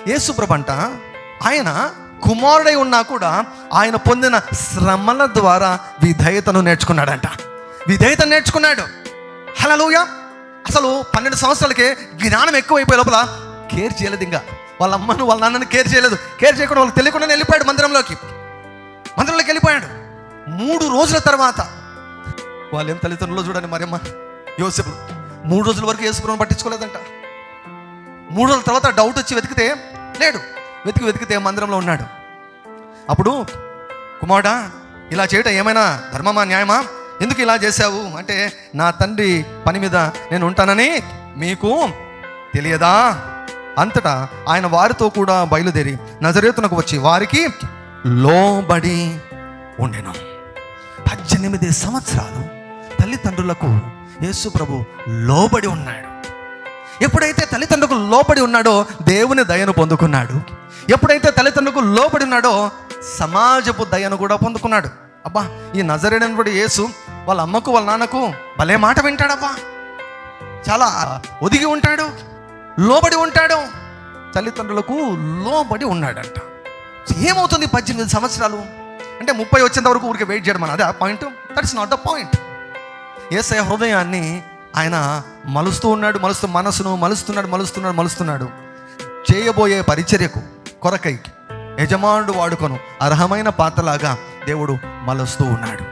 యేసుప్రభు అంట ఆయన కుమారుడై ఉన్నా కూడా ఆయన పొందిన శ్రమల ద్వారా విధేయతను నేర్చుకున్నాడంట. విధేయతను నేర్చుకున్నాడు. హల్లెలూయా. అసలు 12 సంవత్సరాలకే జ్ఞానం ఎక్కువైపోయే లోపల కేర్ చేయలేదు. ఇంకా వాళ్ళ అమ్మను వాళ్ళ నాన్నని కేర్ చేయలేదు. కేర్ చేయకుండా వాళ్ళకి తెలియకుండా వెళ్ళిపోయాడు మందిరంలోకి వెళ్ళిపోయాడు. 3 రోజుల తర్వాత వాళ్ళేం తల్లిదండ్రులు చూడండి, మరియమ్మ యోసేపు 3 రోజుల వరకు యేసుప్రభుని పట్టించుకోలేదంట. 3 రోజుల తర్వాత డౌట్ వచ్చి వెతికితే లేడు. వెతికితే మందిరంలో ఉన్నాడు. అప్పుడు కుమారుడా, ఇలా చేయటం ఏమైనా ధర్మమా, న్యాయమా? ఎందుకు ఇలా చేశావు అంటే, నా తండ్రి పని మీద నేను ఉంటానని మీకు తెలియదా? అంతటా ఆయన వారితో కూడా బయలుదేరి నజరేతునకు వచ్చి వారికి లోబడి ఉండెను. 18 సంవత్సరాలు తల్లిదండ్రులకు యేసు ప్రభు లోబడి ఉన్నాడు. ఎప్పుడైతే తల్లిదండ్రులకు లోబడి ఉన్నాడో దేవుని దయను పొందుకున్నాడు. ఎప్పుడైతే తల్లిదండ్రులకు లోబడి ఉన్నాడో సమాజపు దయను కూడా పొందుకున్నాడు. అబ్బా, ఈ నజరేయుడైనటువంటి యేసు వాళ్ళ అమ్మకు వాళ్ళ నాన్నకు భలే మాట వింటాడబ్బా. చాలా ఒదిగి ఉంటాడు, లోబడి ఉంటాడు, తల్లిదండ్రులకు లోబడి ఉన్నాడంట. ఏమవుతుంది 18 సంవత్సరాలు అంటే 30 వచ్చేంత వరకు ఊరికి వెయిట్ చేయడం, అదే ఆ point. That's not the point. యేసయ్య హృదయాన్ని ఆయన మలుస్తూ ఉన్నాడు, మనసును మలుస్తున్నాడు. చేయబోయే పరిచర్యకు కొరకై యజమానుడు వాడుకొను అర్హమైన పాత్రలాగా దేవుడు మలుస్తూ ఉన్నాడు.